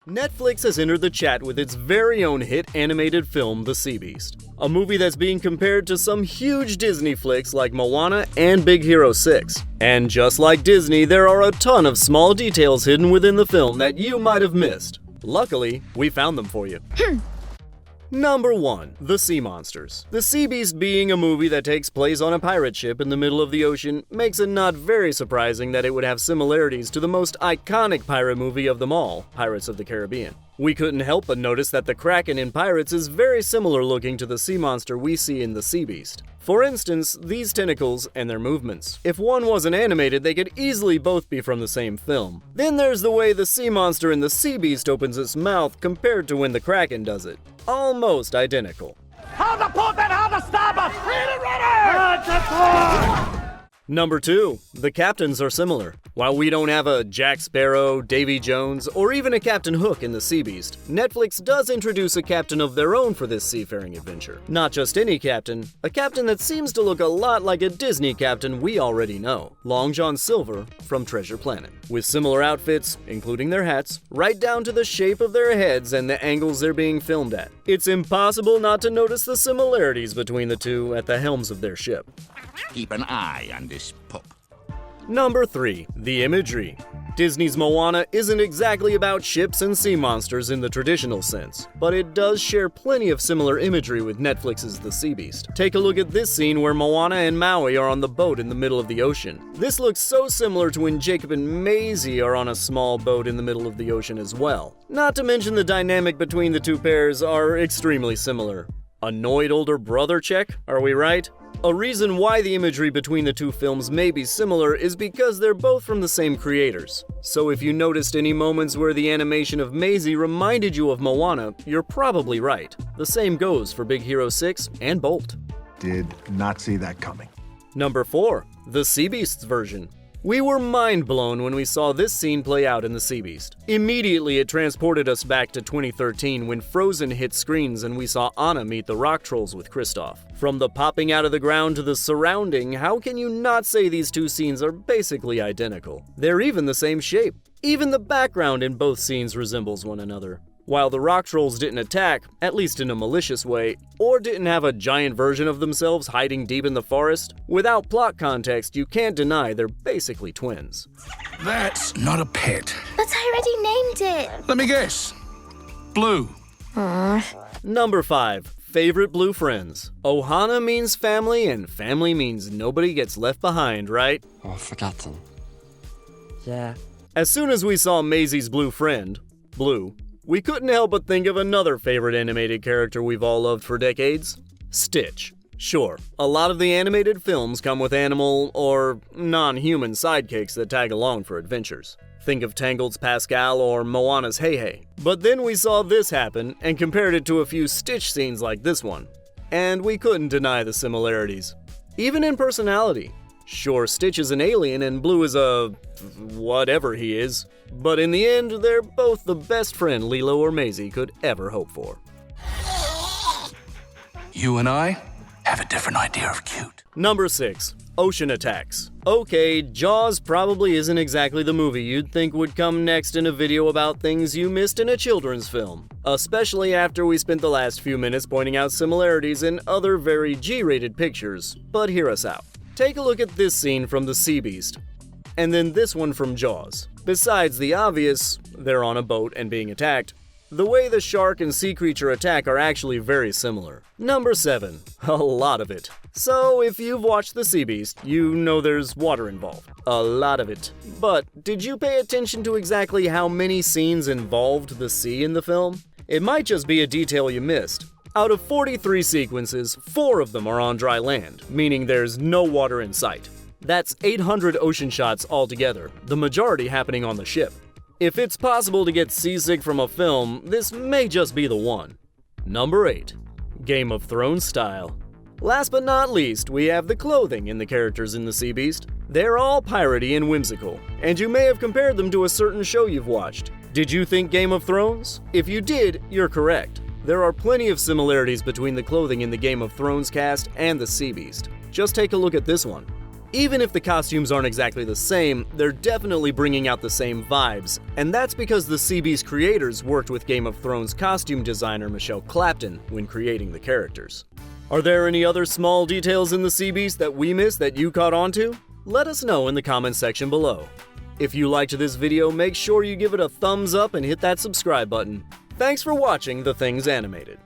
Netflix has entered the chat with its very own hit animated film, The Sea Beast. A movie that's being compared to some huge Disney flicks like Moana and Big Hero 6. And just like Disney, there are a ton of small details hidden within the film that you might have missed. Luckily, we found them for you. Number 1. The Sea Monsters. The Sea Beast being a movie that takes place on a pirate ship in the middle of the ocean makes it not very surprising that it would have similarities to the most iconic pirate movie of them all, Pirates of the Caribbean. We couldn't help but notice that the Kraken in Pirates is very similar looking to the sea monster we see in the Sea Beast. For instance, these tentacles and their movements. If one wasn't animated, they could easily both be from the same film. Then there's the way the sea monster in the Sea Beast opens its mouth compared to when the Kraken does it. Almost identical. Hold the port and hold the starboard! Ready! Number 2. The captains are similar. While we don't have a Jack Sparrow, Davy Jones, or even a Captain Hook in the Sea Beast, Netflix does introduce a captain of their own for this seafaring adventure. Not just any captain, a captain that seems to look a lot like a Disney captain we already know, Long John Silver from Treasure Planet. With similar outfits, including their hats, right down to the shape of their heads and the angles they're being filmed at. It's impossible not to notice the similarities between the two at the helms of their ship. Keep an eye on this pup. Number 3. The imagery. Disney's Moana isn't exactly about ships and sea monsters in the traditional sense, but it does share plenty of similar imagery with Netflix's The Sea Beast. Take a look at this scene where Moana and Maui are on the boat in the middle of the ocean. This looks so similar to when Jacob and Maisie are on a small boat in the middle of the ocean as well. Not to mention the dynamic between the two pairs are extremely similar. Annoyed older brother check, are we right? A reason why the imagery between the two films may be similar is because they're both from the same creators. So if you noticed any moments where the animation of Maisie reminded you of Moana, you're probably right. The same goes for Big Hero 6 and Bolt. Did not see that coming. Number 4. The Sea Beast's version. We were mind blown when we saw this scene play out in The Sea Beast. Immediately it transported us back to 2013 when Frozen hit screens and we saw Anna meet the rock trolls with Kristoff. From the popping out of the ground to the surrounding, how can you not say these two scenes are basically identical? They're even the same shape. Even the background in both scenes resembles one another. While the rock trolls didn't attack, at least in a malicious way, or didn't have a giant version of themselves hiding deep in the forest, without plot context, you can't deny they're basically twins. That's not a pet. But I already named it. Let me guess. Blue. Number 5. Favorite blue friends. Ohana means family, and family means nobody gets left behind, right? Or forgotten. Yeah. As soon as we saw Maisie's blue friend, Blue, we couldn't help but think of another favorite animated character we've all loved for decades, Stitch. Sure, a lot of the animated films come with animal or non-human sidekicks that tag along for adventures. Think of Tangled's Pascal or Moana's Hey Hey. But then we saw this happen and compared it to a few Stitch scenes like this one. And we couldn't deny the similarities. Even in personality. Sure, Stitch is an alien and Blue is a whatever he is. But in the end, they're both the best friend Lilo or Maisie could ever hope for. You and I have a different idea of cute. Number 6. Ocean Attacks. Okay, Jaws probably isn't exactly the movie you'd think would come next in a video about things you missed in a children's film. Especially after we spent the last few minutes pointing out similarities in other very G-rated pictures. But hear us out. Take a look at this scene from The Sea Beast. And then this one from Jaws. Besides the obvious, they're on a boat and being attacked, the way the shark and sea creature attack are actually very similar. Number 7. A lot of it. So if you've watched The Sea Beast, you know there's water involved. A lot of it. But did you pay attention to exactly how many scenes involved the sea in the film? It might just be a detail you missed. Out of 43 sequences, 4 of them are on dry land, meaning there's no water in sight. That's 800 ocean shots altogether, the majority happening on the ship. If it's possible to get seasick from a film, this may just be the one. Number 8. Game of Thrones style. Last but not least, we have the clothing in the characters in The Sea Beast. They're all piratey and whimsical, and you may have compared them to a certain show you've watched. Did you think Game of Thrones? If you did, you're correct. There are plenty of similarities between the clothing in the Game of Thrones cast and The Sea Beast. Just take a look at this one. Even if the costumes aren't exactly the same, they're definitely bringing out the same vibes, and that's because the CB's creators worked with Game of Thrones costume designer Michelle Clapton when creating the characters. Are there any other small details in the CBs that we missed that you caught on to? Let us know in the comments section below. If you liked this video, make sure you give it a thumbs up and hit that subscribe button. Thanks for watching The Things Animated.